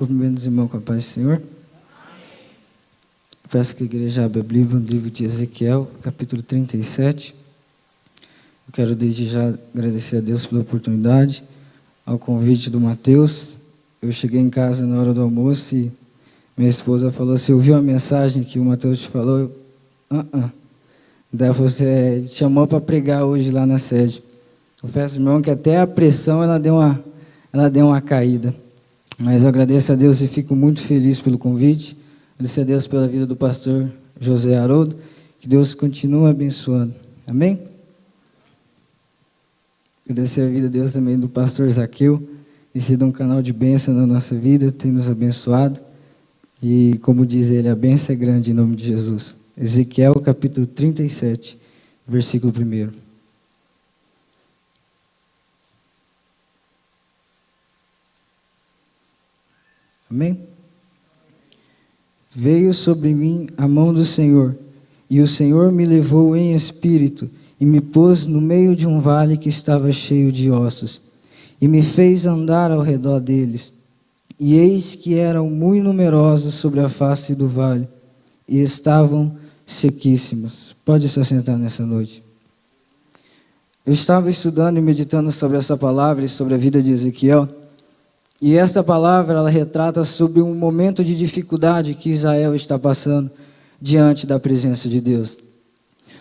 Cumprimento os irmãos com a paz do Senhor. Peço que a igreja abra a Bíblia no livro de Ezequiel, capítulo 37. Eu quero desde já agradecer a Deus pela oportunidade, ao convite do Mateus. Eu cheguei em casa na hora do almoço e minha esposa falou: "Você ouviu a mensagem que o Mateus te falou?" Daí você te chamou para pregar hoje lá na sede. Confesso, irmão, que até a pressão ela deu uma caída. Mas eu agradeço a Deus e fico muito feliz pelo convite. Agradeço a Deus pela vida do pastor José Haroldo. Que Deus continue abençoando. Amém? Agradecer a vida de Deus também do pastor Zaqueu. Tem sido um canal de bênção na nossa vida, tem nos abençoado. E como diz ele, a bênção é grande em nome de Jesus. Ezequiel capítulo 37, versículo 1. Amém? Veio sobre mim a mão do Senhor, e o Senhor me levou em espírito, e me pôs no meio de um vale que estava cheio de ossos, e me fez andar ao redor deles. E eis que eram muito numerosos sobre a face do vale, e estavam sequíssimos. Pode se assentar nessa noite. Eu estava estudando e meditando sobre essa palavra e sobre a vida de Ezequiel. E esta palavra, ela retrata sobre um momento de dificuldade que Israel está passando diante da presença de Deus.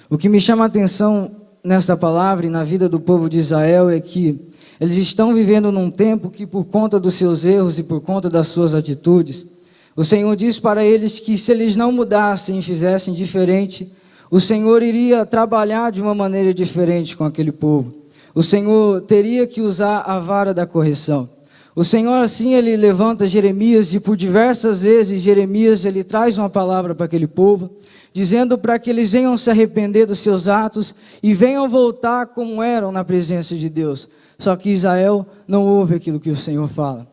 O que me chama a atenção nesta palavra e na vida do povo de Israel é que eles estão vivendo num tempo que, por conta dos seus erros e por conta das suas atitudes, o Senhor diz para eles que se eles não mudassem e fizessem diferente, o Senhor iria trabalhar de uma maneira diferente com aquele povo. O Senhor teria que usar a vara da correção. O Senhor, assim, ele levanta Jeremias, e por diversas vezes Jeremias, ele traz uma palavra para aquele povo, dizendo para que eles venham se arrepender dos seus atos e venham voltar como eram na presença de Deus. Só que Israel não ouve aquilo que o Senhor fala.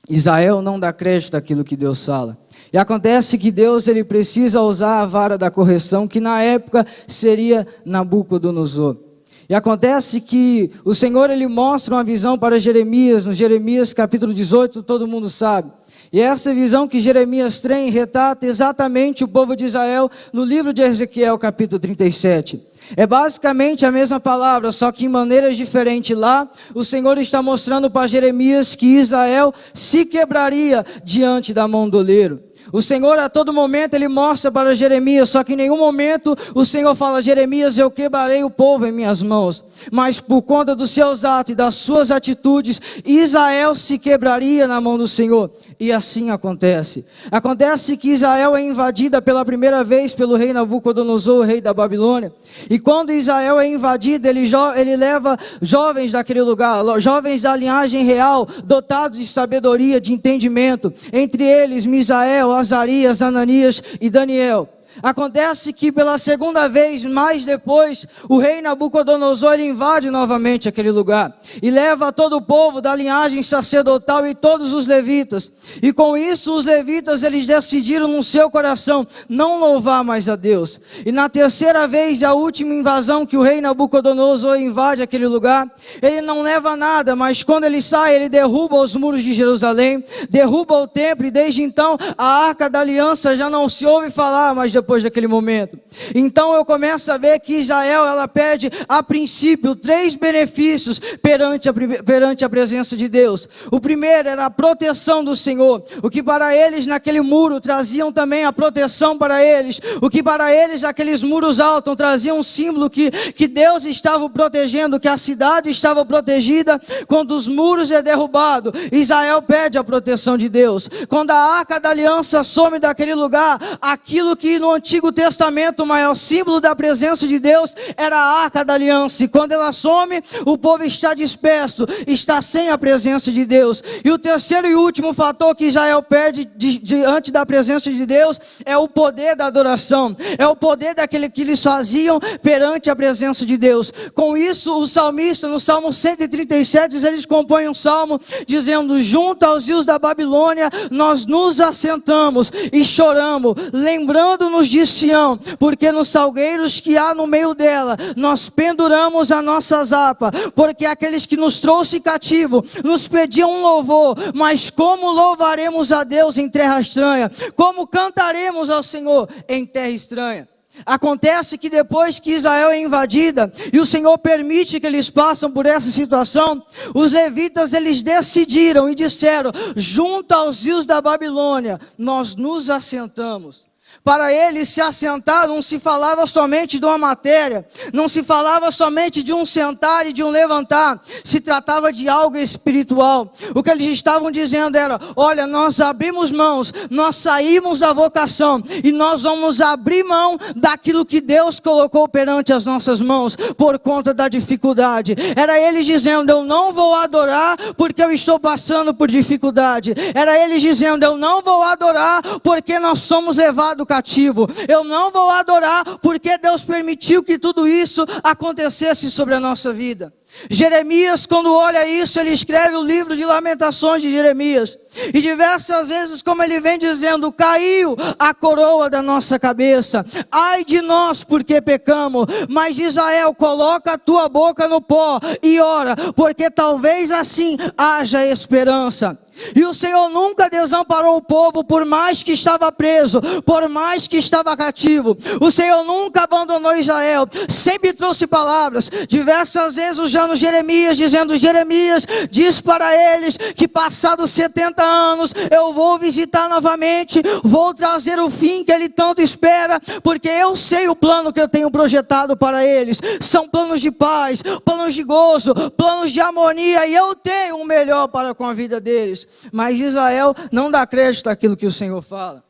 Israel não dá crédito àquilo que Deus fala. E acontece que Deus, ele precisa usar a vara da correção, que na época seria Nabucodonosor. E acontece que o Senhor, ele mostra uma visão para Jeremias, no Jeremias capítulo 18, todo mundo sabe. E essa visão que Jeremias tem retrata exatamente o povo de Israel no livro de Ezequiel capítulo 37. É basicamente a mesma palavra, só que em maneiras diferentes. Lá, o Senhor está mostrando para Jeremias que Israel se quebraria diante da mão do oleiro. O Senhor a todo momento ele mostra para Jeremias, só que em nenhum momento o Senhor fala: Jeremias, eu quebrarei o povo em minhas mãos. Mas por conta dos seus atos e das suas atitudes, Israel se quebraria na mão do Senhor. E assim acontece. Acontece que Israel é invadida pela primeira vez pelo rei Nabucodonosor, o rei da Babilônia. E quando Israel é invadida, ele leva jovens daquele lugar, jovens da linhagem real, dotados de sabedoria, de entendimento. Entre eles, Misael, Azarias, Ananias e Daniel. Acontece que pela segunda vez, mais depois, o rei Nabucodonosor invade novamente aquele lugar e leva todo o povo da linhagem sacerdotal e todos os levitas. E com isso os levitas eles decidiram no seu coração não louvar mais a Deus. E na terceira vez, a última invasão que o rei Nabucodonosor invade aquele lugar, ele não leva nada, mas quando ele sai, ele derruba os muros de Jerusalém, derruba o templo, e desde então a Arca da Aliança já não se ouve falar, mas depois daquele momento. Então eu começo a ver que Israel, ela perde a princípio 3 benefícios perante a presença de Deus. O primeiro era a proteção do Senhor, o que para eles naquele muro traziam também a proteção para eles, o que para eles aqueles muros altos traziam um símbolo que Deus estava protegendo, que a cidade estava protegida. Quando os muros é derrubado, Israel perde a proteção de Deus. Quando a Arca da Aliança some daquele lugar, aquilo que no Antigo Testamento o maior símbolo da presença de Deus era a Arca da Aliança, e quando ela some, o povo está disperso, está sem a presença de Deus. E o terceiro e último fator que Israel perde diante da presença de Deus é o poder da adoração, é o poder daquele que eles faziam perante a presença de Deus. Com isso, o salmista no Salmo 137, eles compõem um salmo dizendo: junto aos rios da Babilônia nós nos assentamos e choramos, lembrando-nos montes de Sião, porque nos salgueiros que há no meio dela, nós penduramos as nossas harpas, porque aqueles que nos trouxe cativo, nos pediam um louvor, mas como louvaremos a Deus em terra estranha? Como cantaremos ao Senhor em terra estranha? Acontece que depois que Israel é invadida, e o Senhor permite que eles passem por essa situação, os levitas eles decidiram e disseram: junto aos rios da Babilônia, nós nos assentamos. Para eles se assentar não se falava somente de uma matéria, não se falava somente de um sentar e de um levantar, se tratava de algo espiritual. O que eles estavam dizendo era: olha, nós abrimos mãos, nós saímos da vocação e nós vamos abrir mão daquilo que Deus colocou perante as nossas mãos por conta da dificuldade. Era eles dizendo: eu não vou adorar porque eu estou passando por dificuldade. Era eles dizendo: eu não vou adorar porque nós somos levados cativo. Eu não vou adorar porque Deus permitiu que tudo isso acontecesse sobre a nossa vida. Jeremias, quando olha isso, ele escreve o livro de Lamentações de Jeremias. E diversas vezes, como ele vem dizendo, caiu a coroa da nossa cabeça. Ai de nós, porque pecamos. Mas Israel, coloca a tua boca no pó e ora, porque talvez assim haja esperança. E o Senhor nunca desamparou o povo, por mais que estava preso, por mais que estava cativo. O Senhor nunca abandonou Israel, sempre trouxe palavras, diversas vezes usando Jeremias, dizendo: Jeremias, diz para eles que passados 70 anos, eu vou visitar novamente, vou trazer o fim que ele tanto espera, porque eu sei o plano que eu tenho projetado para eles. São planos de paz, planos de gozo, planos de harmonia, e eu tenho o melhor para com a vida deles. Mas Israel não dá crédito àquilo que o Senhor fala.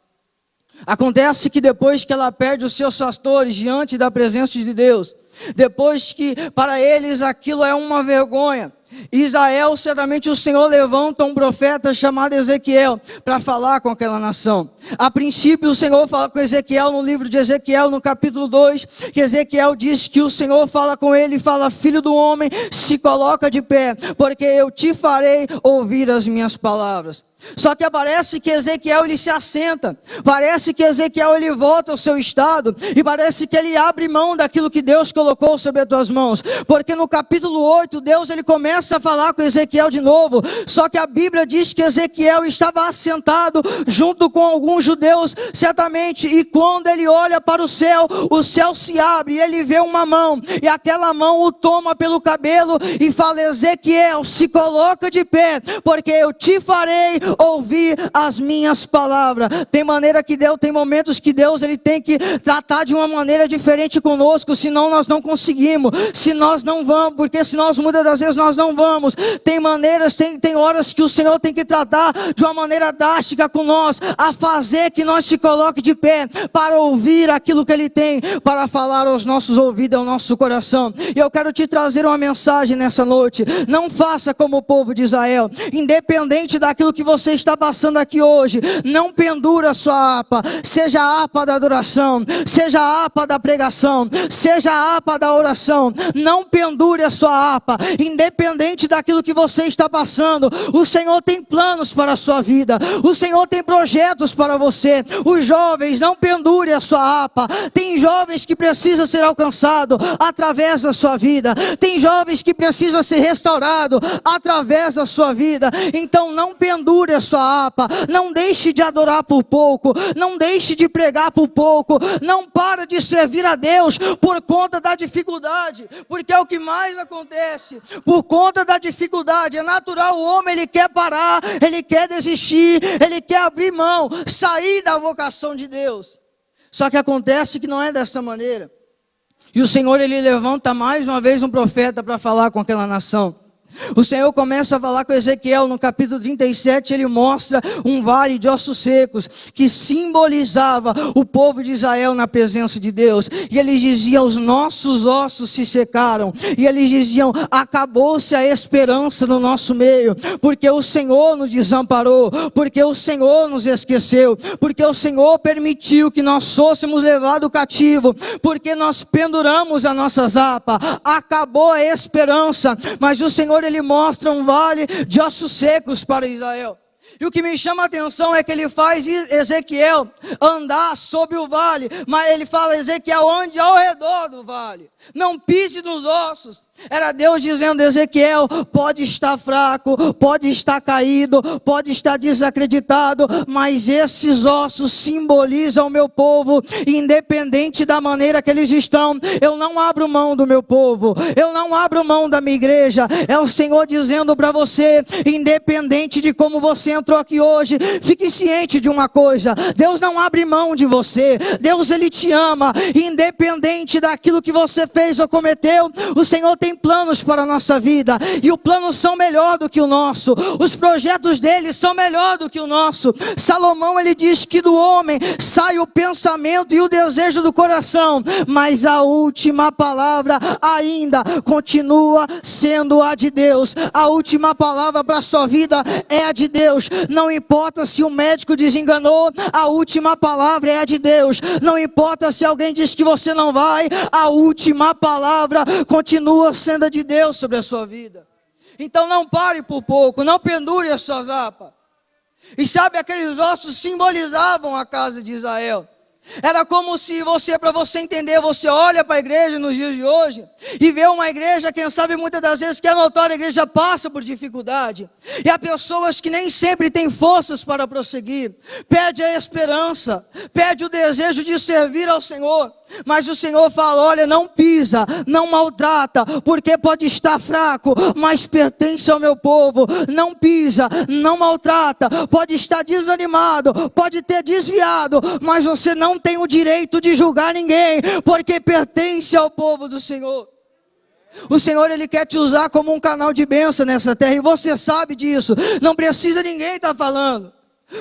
Acontece que depois que ela perde os seus pastores diante da presença de Deus, depois que para eles aquilo é uma vergonha, Israel, certamente o Senhor levanta um profeta chamado Ezequiel para falar com aquela nação. A princípio o Senhor fala com Ezequiel no livro de Ezequiel, no capítulo 2, que Ezequiel diz que o Senhor fala com ele e fala: filho do homem, se coloca de pé, porque eu te farei ouvir as minhas palavras. Só que parece que Ezequiel ele se assenta, parece que Ezequiel ele volta ao seu estado, e parece que ele abre mão daquilo que Deus colocou sobre as tuas mãos, porque no capítulo 8, Deus ele começa a falar com Ezequiel de novo, só que a Bíblia diz que Ezequiel estava assentado junto com alguns judeus, certamente, e quando ele olha para o céu se abre, e ele vê uma mão, e aquela mão o toma pelo cabelo, e fala: Ezequiel, se coloca de pé, porque eu te farei ouvir as minhas palavras. Tem momentos que Deus ele tem que tratar de uma maneira diferente conosco, senão nós não conseguimos, se nós não vamos, porque se nós muitas das vezes nós não vamos. Tem horas que o Senhor tem que tratar de uma maneira drástica com nós, a fazer que nós se coloque de pé, para ouvir aquilo que Ele tem para falar aos nossos ouvidos, ao nosso coração. E eu quero te trazer uma mensagem nessa noite: não faça como o povo de Israel, independente daquilo que você está passando aqui hoje, não pendura a sua harpa, seja a harpa da adoração, seja a harpa da pregação, seja a harpa da oração. Não pendure a sua harpa, independente daquilo que você está passando. O Senhor tem planos para a sua vida, o Senhor tem projetos para você. Os jovens, não pendure a sua harpa. Tem jovens que precisam ser alcançados através da sua vida, tem jovens que precisam ser restaurados através da sua vida. Então não pendure a sua harpa, não deixe de adorar por pouco, não deixe de pregar por pouco, não para de servir a Deus por conta da dificuldade, porque é o que mais acontece. Por conta da dificuldade, é natural, o homem ele quer parar, ele quer desistir, ele quer abrir mão, sair da vocação de Deus. Só que acontece que não é desta maneira, e o Senhor ele levanta mais uma vez um profeta para falar com aquela nação. O Senhor começa a falar com Ezequiel no capítulo 37, ele mostra um vale de ossos secos, que simbolizava o povo de Israel na presença de Deus. E eles diziam: os nossos ossos se secaram. E eles diziam: acabou-se a esperança no nosso meio, porque o Senhor nos desamparou, porque o Senhor nos esqueceu, porque o Senhor permitiu que nós fôssemos levados cativo, porque nós penduramos as nossas harpas. Acabou a esperança. Mas o Senhor ele mostra um vale de ossos secos para Israel. E o que me chama a atenção é que ele faz Ezequiel andar sobre o vale, mas ele fala, Ezequiel, ande ao redor do vale, não pise nos ossos. Era Deus dizendo, Ezequiel, pode estar fraco, pode estar caído, pode estar desacreditado, mas esses ossos simbolizam o meu povo, independente da maneira que eles estão. Eu não abro mão do meu povo, eu não abro mão da minha igreja. É o Senhor dizendo para você, independente de como você entrou aqui hoje, fique ciente de uma coisa, Deus não abre mão de você, Deus ele te ama, independente daquilo que você fez ou cometeu. O Senhor tem planos para a nossa vida, e os planos são melhor do que o nosso, os projetos dele são melhor do que o nosso. Salomão ele diz que do homem sai o pensamento e o desejo do coração, mas a última palavra ainda continua sendo a de Deus. A última palavra para a sua vida é a de Deus. Não importa se o médico desenganou, a última palavra é a de Deus. Não importa se alguém diz que você não vai, a última palavra continua sendo a de Deus sobre a sua vida. Então não pare por pouco, não pendure a sua zapa. E sabe, aqueles ossos simbolizavam a casa de Israel. Era como se você, para você entender, você olha para a igreja nos dias de hoje e vê uma igreja, quem sabe muitas das vezes que é notória, a igreja passa por dificuldade. E há pessoas que nem sempre têm forças para prosseguir. Perde a esperança, perde o desejo de servir ao Senhor. Mas o Senhor fala, olha, não pisa, não maltrata, porque pode estar fraco, mas pertence ao meu povo. Não pisa, não maltrata, pode estar desanimado, pode ter desviado, mas você não tem o direito de julgar ninguém, porque pertence ao povo do Senhor. O Senhor ele quer te usar como um canal de bênção nessa terra, e você sabe disso, não precisa ninguém estar falando.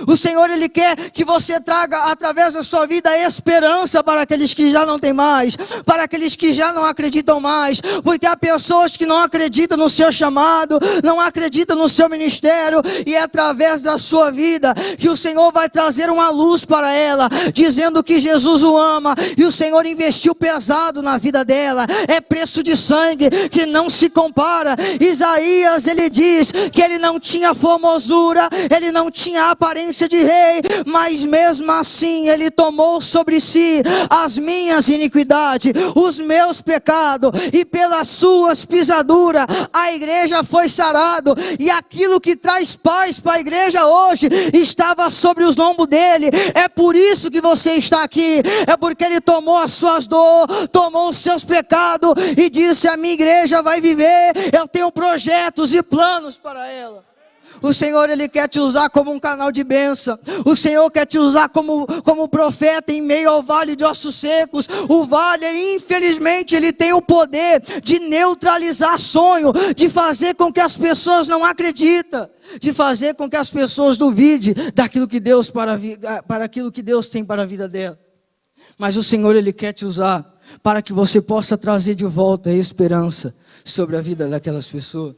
O Senhor ele quer que você traga através da sua vida esperança para aqueles que já não têm mais, para aqueles que já não acreditam mais, porque há pessoas que não acreditam no seu chamado, não acreditam no seu ministério, e é através da sua vida que o Senhor vai trazer uma luz para ela, dizendo que Jesus o ama, e o Senhor investiu pesado na vida dela. É preço de sangue que não se compara. Isaías ele diz que ele não tinha formosura, ele não tinha aparência de rei, mas mesmo assim ele tomou sobre si as minhas iniquidades, os meus pecados, e pelas suas pisaduras a igreja foi sarado. E aquilo que traz paz para a igreja hoje estava sobre os lombos dele. É por isso que você está aqui, é porque ele tomou as suas dores, tomou os seus pecados e disse, a minha igreja vai viver, eu tenho projetos e planos para ela. O Senhor ele quer te usar como um canal de bênção. O Senhor quer te usar como profeta em meio ao vale de ossos secos. O vale, infelizmente, ele tem o poder de neutralizar sonho, de fazer com que as pessoas não acreditem, de fazer com que as pessoas duvidem daquilo que Deus para aquilo que Deus tem para a vida dela. Mas o Senhor ele quer te usar para que você possa trazer de volta a esperança sobre a vida daquelas pessoas.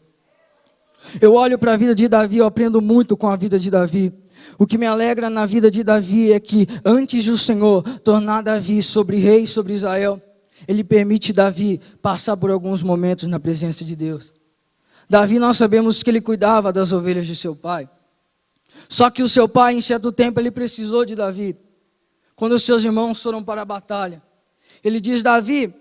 Eu olho para a vida de Davi, eu aprendo muito com a vida de Davi. O que me alegra na vida de Davi é que antes do Senhor tornar Davi sobre rei, sobre Israel, ele permite Davi passar por alguns momentos na presença de Deus. Davi, nós sabemos que ele cuidava das ovelhas de seu pai. Só que o seu pai, em certo tempo, ele precisou de Davi. Quando os seus irmãos foram para a batalha, ele diz, Davi,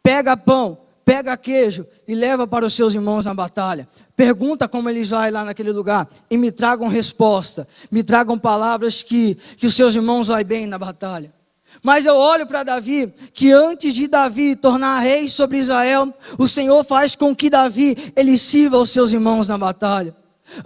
pega pão, pega queijo e leva para os seus irmãos na batalha. Pergunta como eles vão lá naquele lugar e me tragam resposta, me tragam palavras que os seus irmãos vão bem na batalha. Mas eu olho para Davi, que antes de Davi tornar rei sobre Israel, o Senhor faz com que Davi, ele sirva os seus irmãos na batalha.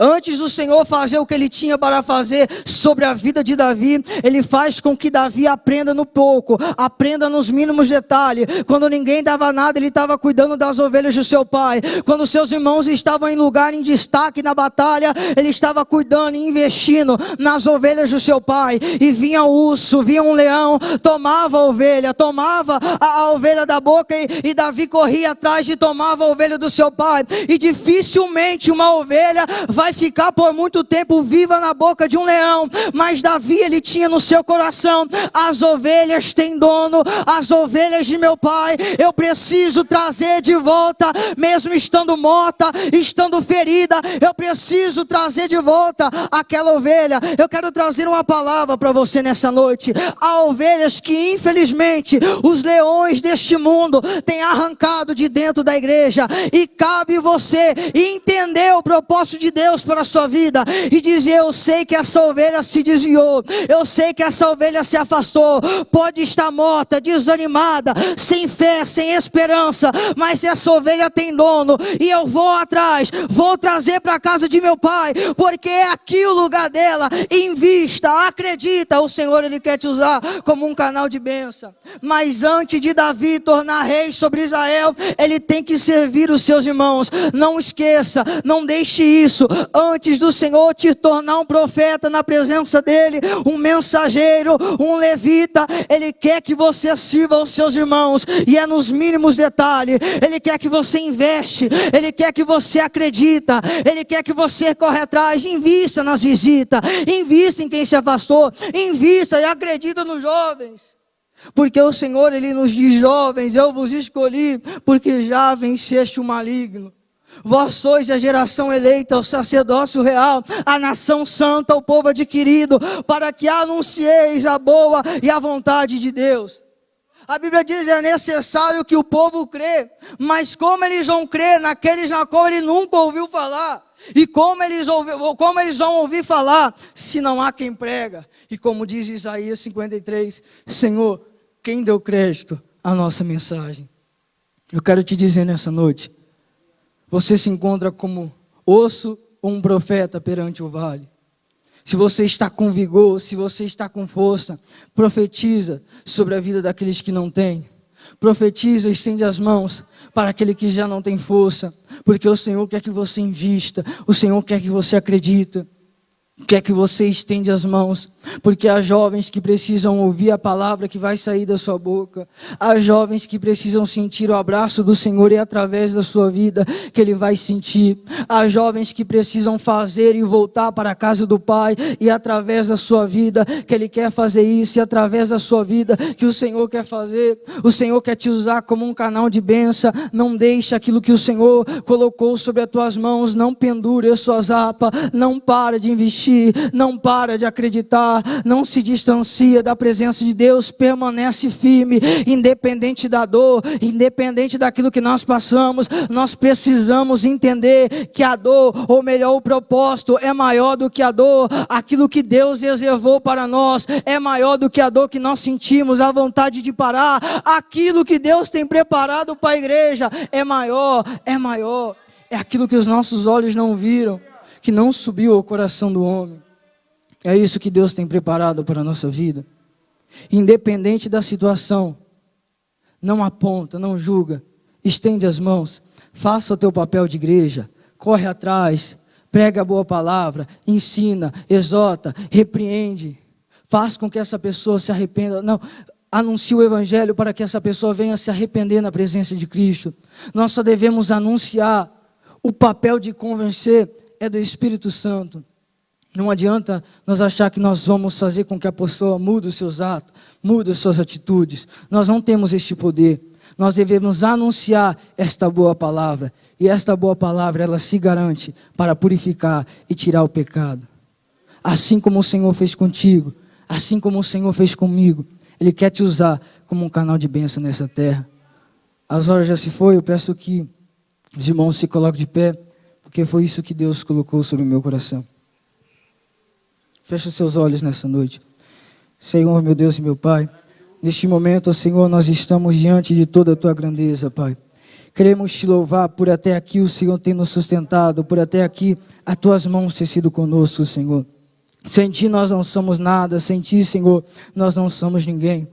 Antes do Senhor fazer o que ele tinha para fazer sobre a vida de Davi, ele faz com que Davi aprenda no pouco, aprenda nos mínimos detalhes. Quando ninguém dava nada, ele estava cuidando das ovelhas do seu pai. Quando seus irmãos estavam em lugar em destaque na batalha, ele estava cuidando e investindo nas ovelhas do seu pai. E vinha o urso, vinha um leão, tomava a ovelha, tomava a ovelha da boca, e Davi corria atrás e tomava a ovelha do seu pai. E dificilmente uma ovelha vai ficar por muito tempo viva na boca de um leão. Mas Davi, ele tinha no seu coração: as ovelhas têm dono, as ovelhas de meu pai, eu preciso trazer de volta, mesmo estando morta, estando ferida, eu preciso trazer de volta aquela ovelha. Eu quero trazer uma palavra para você nessa noite. Há ovelhas que infelizmente os leões deste mundo têm arrancado de dentro da igreja, e cabe você entender o propósito de Deus para a sua vida e dizer: eu sei que essa ovelha se desviou, eu sei que essa ovelha se afastou, pode estar morta, desanimada, sem fé, sem esperança, mas essa ovelha tem dono, e eu vou atrás, vou trazer para a casa de meu pai, porque é aqui o lugar dela. Invista, acredita, o Senhor, ele quer te usar como um canal de bênção. Mas antes de Davi tornar rei sobre Israel, ele tem que servir os seus irmãos. Não esqueça, não deixe isso. Antes do Senhor te tornar um profeta na presença dele, um mensageiro, um levita, ele quer que você sirva os seus irmãos, e é nos mínimos detalhes. Ele quer que você investe, ele quer que você acredita, ele quer que você corre atrás. Invista nas visitas, invista em quem se afastou, invista e acredita nos jovens, porque o Senhor, ele nos diz: jovens, eu vos escolhi, porque já venceste o maligno. Vós sois a geração eleita, o sacerdócio real, a nação santa, o povo adquirido, para que anuncieis a boa e a vontade de Deus. A Bíblia diz: é necessário que o povo crê, mas como eles vão crer naqueles na qual ele nunca ouviu falar? E como eles vão ouvir falar se não há quem prega? E como diz Isaías 53, Senhor, quem deu crédito à nossa mensagem? Eu quero te dizer nessa noite, você se encontra como osso ou um profeta perante o vale? Se você está com vigor, se você está com força, profetiza sobre a vida daqueles que não têm. Profetiza, estende as mãos para aquele que já não tem força, porque o Senhor quer que você invista, o Senhor quer que você acredite, quer que você estende as mãos, porque há jovens que precisam ouvir a palavra que vai sair da sua boca, há jovens que precisam sentir o abraço do Senhor, e através da sua vida que Ele vai sentir, há jovens que precisam fazer e voltar para a casa do Pai, e através da sua vida que Ele quer fazer isso, e através da sua vida que o Senhor quer fazer. O Senhor quer te usar como um canal de bênção. Não deixe aquilo que o Senhor colocou sobre as tuas mãos, não pendure as suas harpas, não para de investir, não para de acreditar, não se distancia da presença de Deus, permanece firme, independente da dor, independente daquilo que nós passamos. Nós precisamos entender que a dor, ou melhor, o propósito é maior do que a dor. Aquilo que Deus reservou para nós é maior do que a dor que nós sentimos, a vontade de parar. Aquilo que Deus tem preparado para a igreja é maior, é aquilo que os nossos olhos não viram, que não subiu ao coração do homem. É isso que Deus tem preparado para a nossa vida. Independente da situação, não aponta, não julga, estende as mãos, faça o teu papel de igreja, corre atrás, prega a boa palavra, ensina, exorta, repreende, faz com que essa pessoa se arrependa. Não, anuncie o evangelho para que essa pessoa venha se arrepender na presença de Cristo. Nós só devemos anunciar. O papel de convencer é do Espírito Santo. Não adianta nós achar que nós vamos fazer com que a pessoa mude os seus atos, mude as suas atitudes. Nós não temos este poder. Nós devemos anunciar esta boa palavra. E esta boa palavra, ela se garante para purificar e tirar o pecado. Assim como o Senhor fez contigo, assim como o Senhor fez comigo, Ele quer te usar como um canal de bênção nessa terra. As horas já se foi, eu peço que os irmãos se coloquem de pé, porque foi isso que Deus colocou sobre o meu coração. Feche os seus olhos nessa noite. Senhor, meu Deus e meu Pai, neste momento, Senhor, nós estamos diante de toda a Tua grandeza, Pai. Queremos Te louvar por até aqui o Senhor ter nos sustentado, por até aqui as Tuas mãos ter sido conosco, Senhor. Sem Ti nós não somos nada, sem Ti, Senhor, nós não somos ninguém.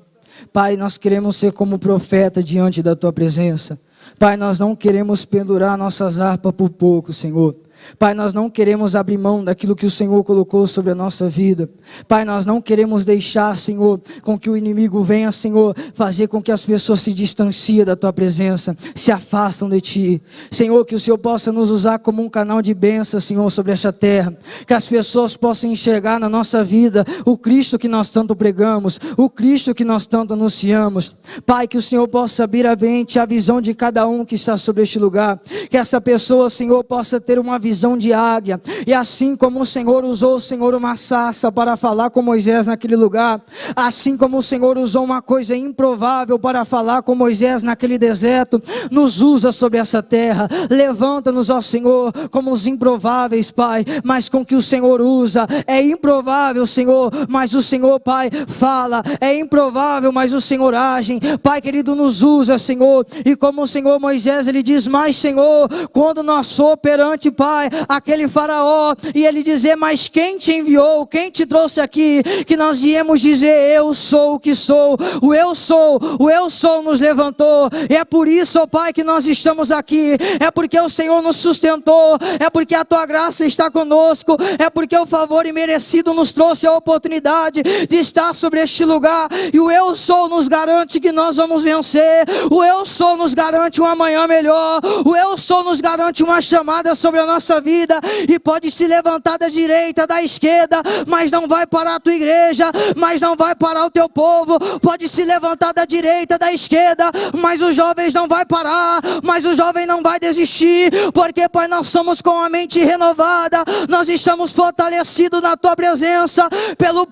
Pai, nós queremos ser como profeta diante da Tua presença. Pai, nós não queremos pendurar nossas harpas por pouco, Senhor. Pai, nós não queremos abrir mão daquilo que o Senhor colocou sobre a nossa vida. Pai, nós não queremos deixar, Senhor, com que o inimigo venha, Senhor, fazer com que as pessoas se distanciem da Tua presença, se afastam de Ti. Senhor, que o Senhor possa nos usar como um canal de bênção, Senhor, sobre esta terra. Que as pessoas possam enxergar na nossa vida o Cristo que nós tanto pregamos, o Cristo que nós tanto anunciamos. Pai, que o Senhor possa abrir a mente, a visão de cada um que está sobre este lugar. Que essa pessoa, Senhor, possa ter uma visão de águia, e assim como o Senhor usou, Senhor, uma sarça para falar com Moisés naquele lugar, assim como o Senhor usou uma coisa improvável para falar com Moisés naquele deserto, nos usa sobre essa terra. Levanta-nos, ó Senhor, como os improváveis, Pai, mas com que o Senhor usa. É improvável, Senhor, mas o Senhor, Pai, fala. É improvável, mas o Senhor age. Pai querido, nos usa, Senhor, e como o Senhor Moisés, ele diz, mas Senhor, quando nós for perante, Pai, aquele faraó, e ele dizer, mas quem te enviou, quem te trouxe aqui, que nós viemos dizer, eu sou o que sou, o eu sou nos levantou, e é por isso, ó Pai, que nós estamos aqui, é porque o Senhor nos sustentou, é porque a Tua graça está conosco, é porque o favor imerecido nos trouxe a oportunidade de estar sobre este lugar, e o eu sou nos garante que nós vamos vencer, o eu sou nos garante um amanhã melhor, o eu sou nos garante uma chamada sobre a nossa vida, e pode se levantar da direita, da esquerda, mas não vai parar a tua igreja, mas não vai parar o teu povo. Pode se levantar da direita, da esquerda, mas os jovens não vai parar, mas o jovem não vai desistir, porque Pai, nós somos com a mente renovada, nós estamos fortalecidos na Tua presença, pelo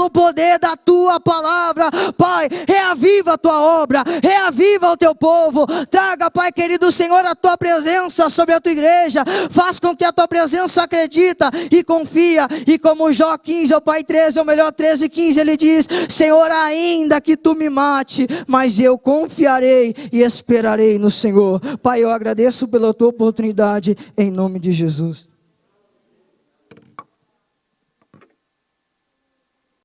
poder da Tua palavra. Pai, reaviva a Tua obra, reaviva o Teu povo, traga, Pai querido Senhor, a Tua presença sobre a Tua igreja, faz com que a Tua presença acredita e confia, e como Jó 15, ó Pai 13, ou melhor 13, 15, ele diz, Senhor, ainda que Tu me mate, mas eu confiarei e esperarei no Senhor. Pai, eu agradeço pela Tua oportunidade, em nome de Jesus.